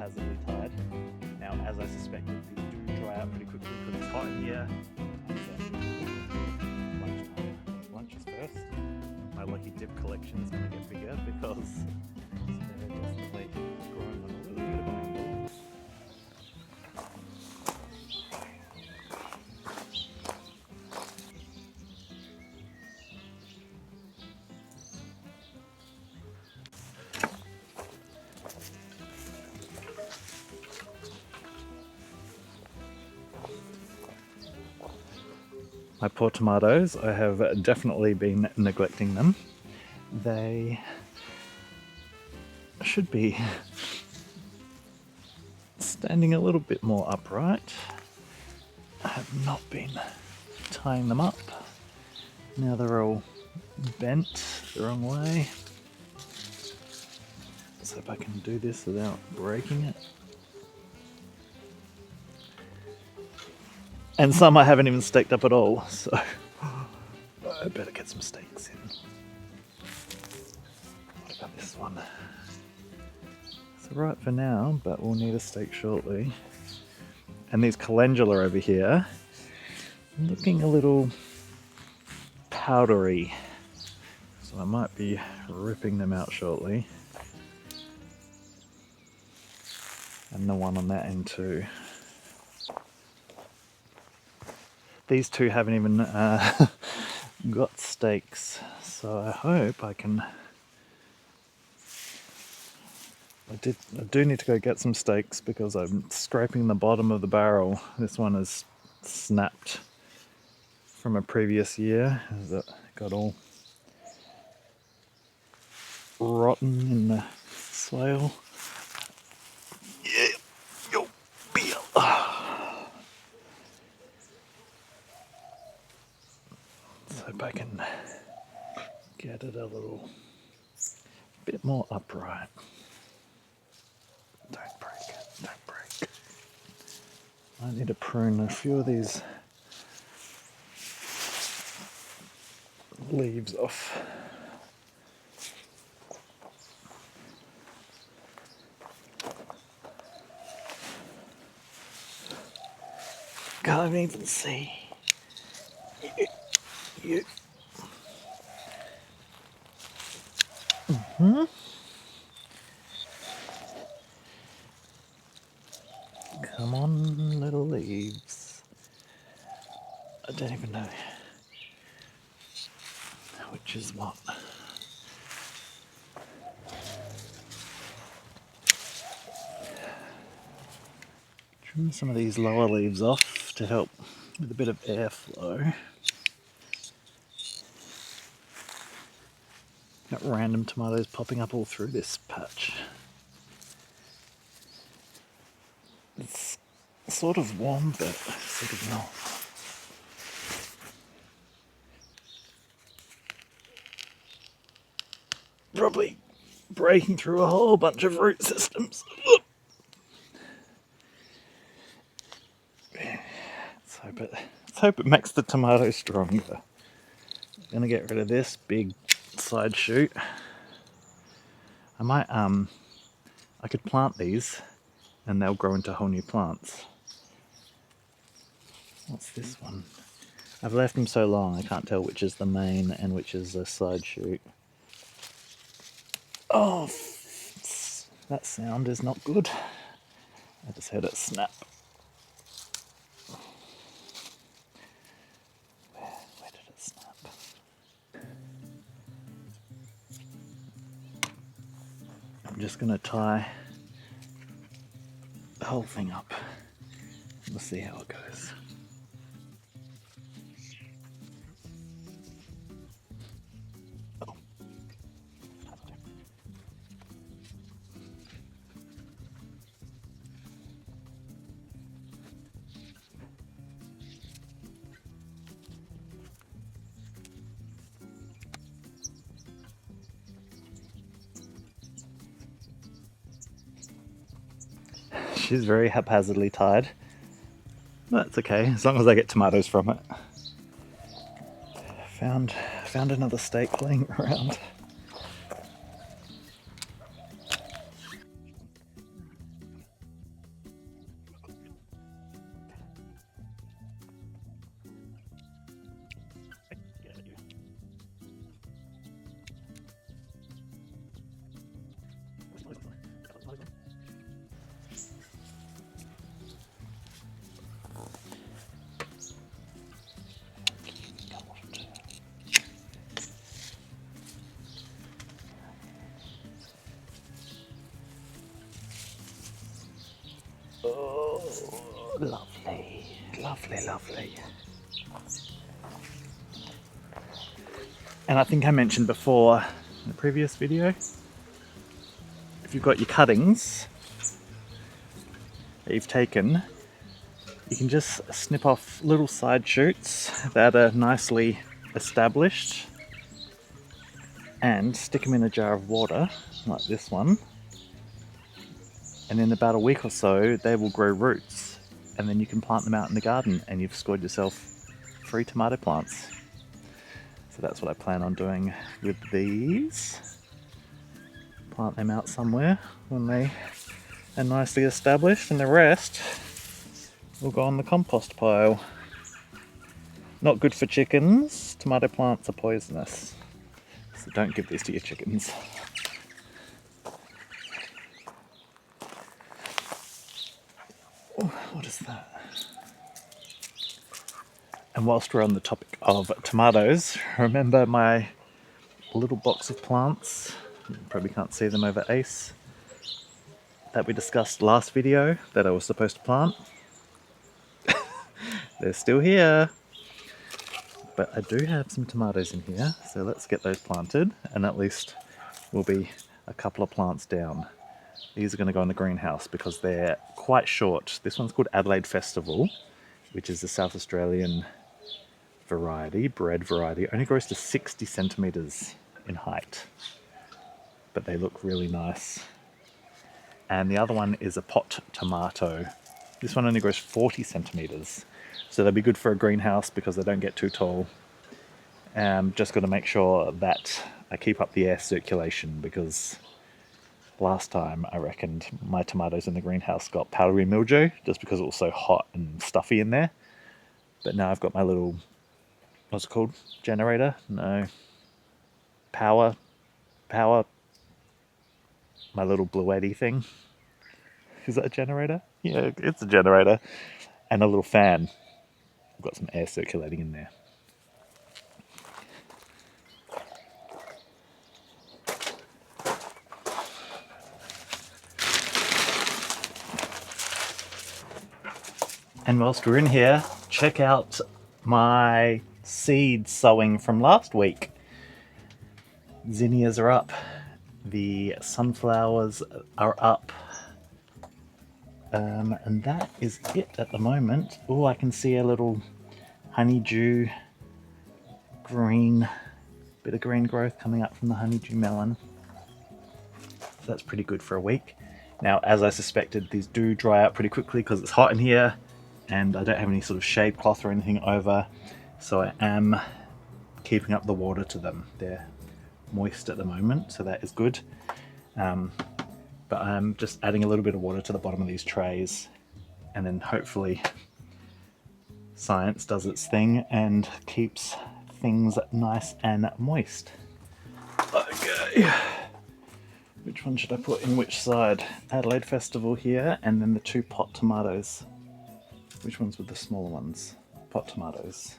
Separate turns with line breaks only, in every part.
haphazardly tied. Now, as I suspected, these do dry out pretty quickly because it's hot in here. Lunchtime. Lunch is first. My lucky dip collection is going to get bigger because they're definitely growing on a little bit of an angle. My poor tomatoes, I have definitely been neglecting them. They should be standing a little bit more upright. I have not been tying them up. Now they're all bent the wrong way. Let's hope I can do this without breaking it. And some I haven't even staked up at all, so I better get some stakes in. What about this one? It's alright for now, but we'll need a stake shortly. And these calendula over here, looking a little powdery, so I might be ripping them out shortly. And the one on that end too. These two haven't even got stakes, so I hope I can. I do need to go get some stakes because I'm scraping the bottom of the barrel. This one is snapped from a previous year, as it got all rotten in the soil. Yeah, yo, beer. So hope I can get it a little bit more upright. Don't break it, don't break. I need to prune a few of these leaves off. Can't even see. You. Mm-hmm. Come on, little leaves. I don't even know which is what. Trim some of these lower leaves off to help with a bit of airflow. Got random tomatoes popping up all through this patch. It's sort of warm, but sort of not. Probably breaking through a whole bunch of root systems. Let's hope it makes the tomato stronger. I'm gonna get rid of this big side shoot. I might I could plant these and they'll grow into whole new plants. What's this one? I've left them so long I can't tell which is the main and which is the side shoot. Oh, that sound is not good. I just heard it snap. Where did it snap? I'm just going to tie the whole thing up. We'll see how it goes. Oh. She's very haphazardly tied. That's okay, as long as I get tomatoes from it. Found another stake laying around. Oh, lovely, lovely, lovely. And I think I mentioned before in the previous video, if you've got your cuttings that you've taken, you can just snip off little side shoots that are nicely established and stick them in a jar of water, like this one. And in about a week or so, they will grow roots. And then you can plant them out in the garden and you've scored yourself 3 tomato plants. So that's what I plan on doing with these. Plant them out somewhere when they are nicely established, and the rest will go on the compost pile. Not good for chickens. Tomato plants are poisonous. So don't give these to your chickens. Oh, what is that? And whilst we're on the topic of tomatoes, remember my little box of plants? You probably can't see them over Ace. That we discussed last video that I was supposed to plant. They're still here. But I do have some tomatoes in here, so let's get those planted, and at least we'll be a couple of plants down. These are going to go in the greenhouse because they're quite short. This one's called Adelaide Festival, which is the South Australian variety, bred variety. It only grows to 60 centimetres in height, but they look really nice. And the other one is a pot tomato. This one only grows 40 centimetres, so they'll be good for a greenhouse because they don't get too tall. Just got to make sure that I keep up the air circulation, because last time I reckoned my tomatoes in the greenhouse got powdery mildew just because it was so hot and stuffy in there. But now I've got my little, what's it called? Generator? No. Power. My little bluetti thing. Is that a generator? Yeah, it's a generator. And a little fan. I've got some air circulating in there. And whilst we're in here, check out my seed sowing from last week. Zinnias are up. The sunflowers are up. And that is it at the moment. Oh, I can see a little honeydew green, bit of green growth coming up from the honeydew melon. So that's pretty good for a week. Now, as I suspected, these do dry out pretty quickly because it's hot in here and I don't have any sort of shade cloth or anything over. So I am keeping up the water to them. They're moist at the moment, so that is good. But I'm just adding a little bit of water to the bottom of these trays, and then hopefully science does its thing and keeps things nice and moist. Okay, which one should I put in which side? Adelaide Festival here, and then the 2 pot tomatoes. Which ones were the smaller ones? Pot tomatoes.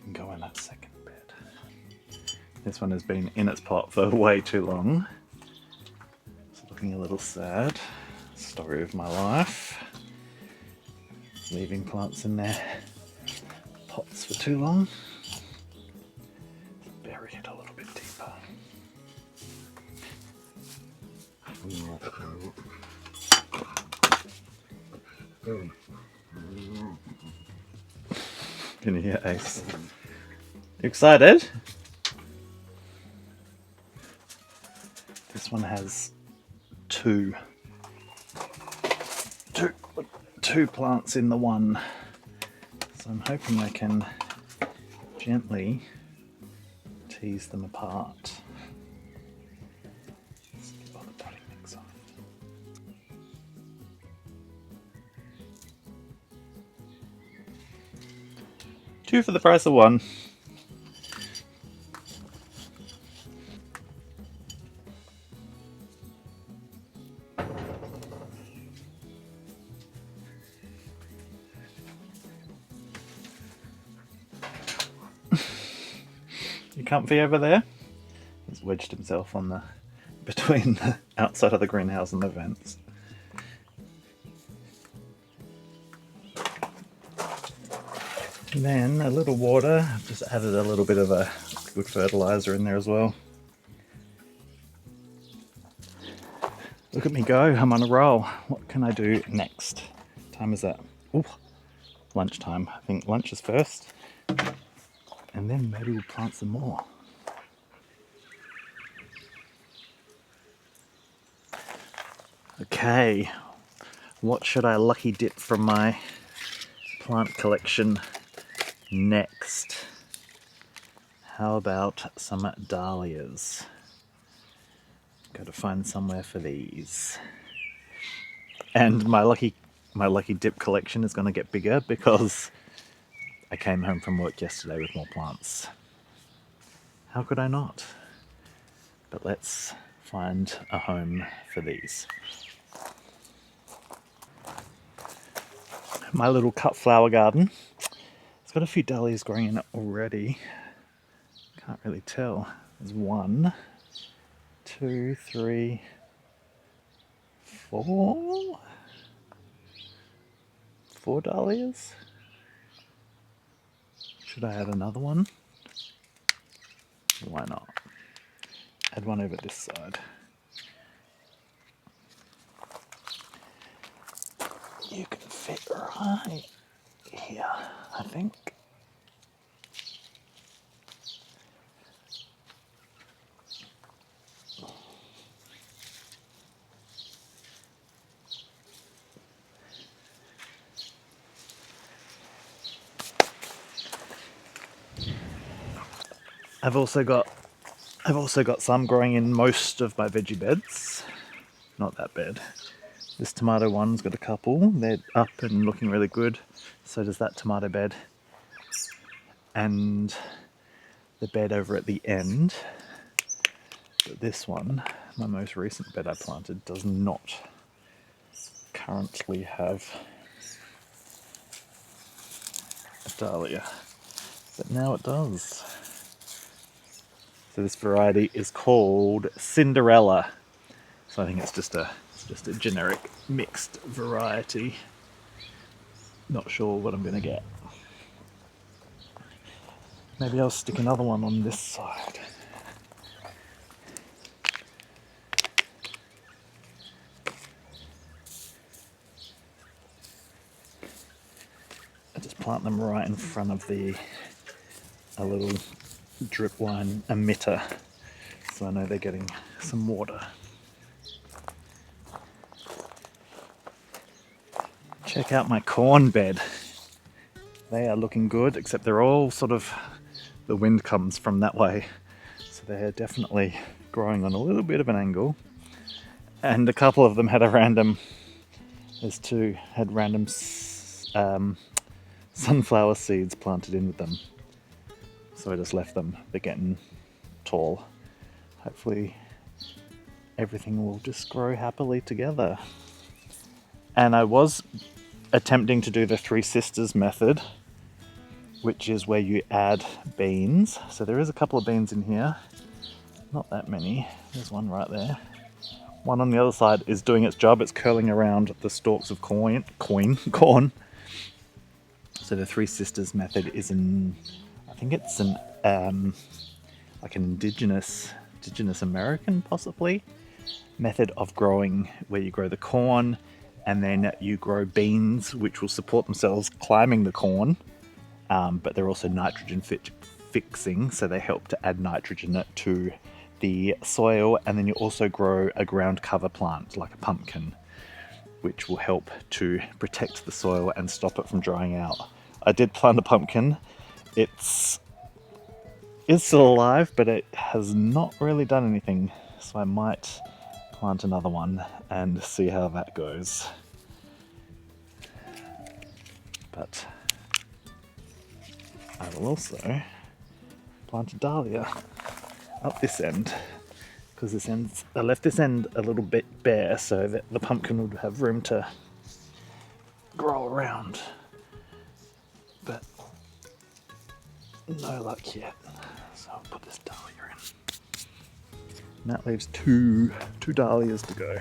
Can go in that second bed. This one has been in its pot for way too long. It's looking a little sad. Story of my life. Leaving plants in their pots for too long. Bury it a little bit deeper. Can you hear Ace? You excited? This one has two plants in the one, so I'm hoping I can gently tease them apart. Let's get all the potting mix off. Two for the price of one. You comfy over there? He's wedged himself on the between the outside of the greenhouse and the vents. And then a little water. I've just added a little bit of a good fertilizer in there as well. Look at me go, I'm on a roll. What can I do next? What time is that? Ooh, lunchtime. I think lunch is first. And then maybe we'll plant some more. Okay, what should I lucky dip from my plant collection next? How about some dahlias? Got to find somewhere for these. And my lucky dip collection is going to get bigger because I came home from work yesterday with more plants. How could I not? But let's find a home for these. My little cut flower garden. It's got a few dahlias growing in it already. Can't really tell. There's 1, 2, 3, 4. 4 dahlias. Should I add another one? Why not? Add one over this side. You can fit right here, I think. I've also got some growing in most of my veggie beds. Not that bad. This tomato one's got a couple. They're up and looking really good. So does that tomato bed. And the bed over at the end. But this one, my most recent bed I planted, does not currently have a dahlia. But now it does. So this variety is called Cinderella. So I think it's just a generic mixed variety. Not sure what I'm gonna get. Maybe I'll stick another one on this side. I just plant them right in front of a little drip line emitter, so I know they're getting some water. Check out my corn bed. They are looking good, except they're all sort of, the wind comes from that way, so they're definitely growing on a little bit of an angle. And a couple of them had there's 2 had random sunflower seeds planted in with them. So I just left them. They're getting tall. Hopefully everything will just grow happily together. And I was attempting to do the 3 sisters method, which is where you add beans. So there is a couple of beans in here. Not that many. There's one right there. One on the other side is doing its job. It's curling around the stalks of corn. So the 3 sisters method is I think it's like an indigenous American possibly method of growing, where you grow the corn and then you grow beans which will support themselves climbing the corn, but they're also nitrogen fixing, so they help to add nitrogen to the soil. And then you also grow a ground cover plant like a pumpkin, which will help to protect the soil and stop it from drying out. I did plant a pumpkin. It's still alive, but it has not really done anything, so I might plant another one and see how that goes. But I will also plant a dahlia up this end, because I left this end a little bit bare so that the pumpkin would have room to grow around. But no luck yet. So I'll put this dahlia in. And that leaves two dahlias to go.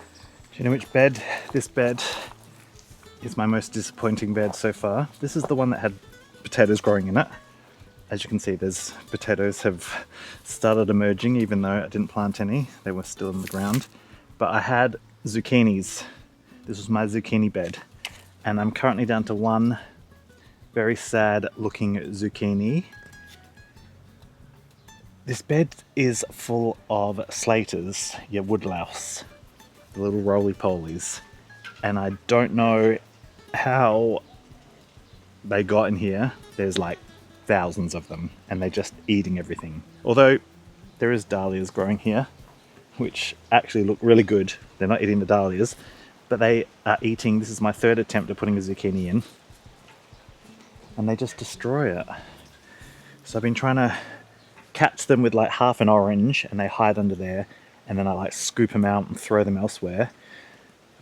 Do you know which bed? This bed is my most disappointing bed so far. This is the one that had potatoes growing in it. As you can see, there's potatoes have started emerging, even though I didn't plant any. They were still in the ground. But I had zucchinis. This was my zucchini bed. And I'm currently down to one very sad looking zucchini. This bed is full of slaters, yeah, woodlouse, the little roly-polies. And I don't know how they got in here. There's like thousands of them and they're just eating everything. Although there is dahlias growing here, which actually look really good. They're not eating the dahlias, but they are eating. This is my third attempt at putting a zucchini in, and they just destroy it. So I've been trying to catch them with like half an orange and they hide under there, and then I like scoop them out and throw them elsewhere,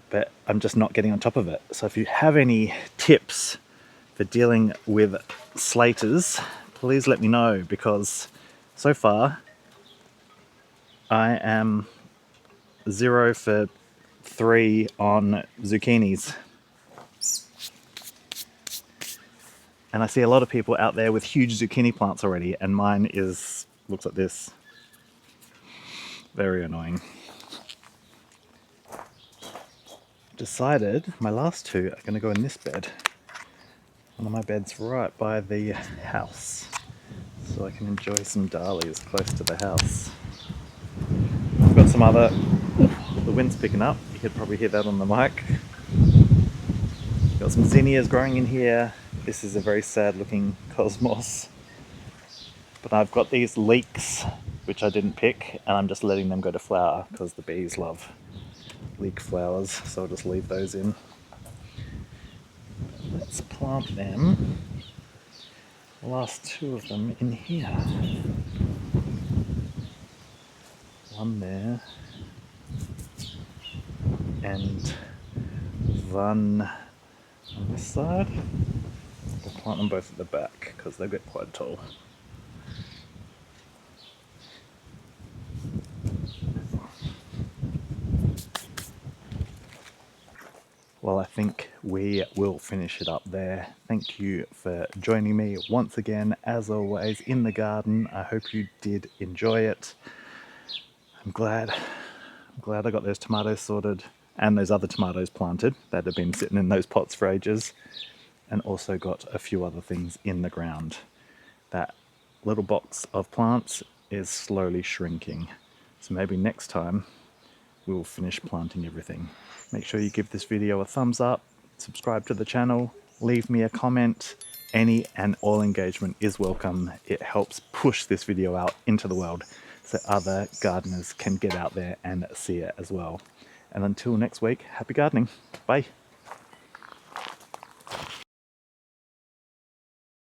but I'm just not getting on top of it. So if you have any tips for dealing with slaters, please let me know, because so far I am 0 for 3 on zucchinis. And I see a lot of people out there with huge zucchini plants already, and mine looks like this. Very annoying. Decided my last two are going to go in this bed. One of my beds right by the house, so I can enjoy some dahlias close to the house. I've got some other... The wind's picking up, you could probably hear that on the mic. Got some zinnias growing in here. This is a very sad looking cosmos. But I've got these leeks, which I didn't pick, and I'm just letting them go to flower because the bees love leek flowers, so I'll just leave those in. Let's plant them, the last two of them, in here. One there, and one on this side. We'll plant them both at the back because they get quite tall. Well, I think we will finish it up there. Thank you for joining me once again, as always, in the garden. I hope you did enjoy it. I'm glad I got those tomatoes sorted and those other tomatoes planted that have been sitting in those pots for ages, and also got a few other things in the ground. That little box of plants is slowly shrinking, so maybe next time we'll finish planting everything. Make sure you give this video a thumbs up, subscribe to the channel, leave me a comment. Any and all engagement is welcome. It helps push this video out into the world so other gardeners can get out there and see it as well. And until next week, happy gardening. Bye.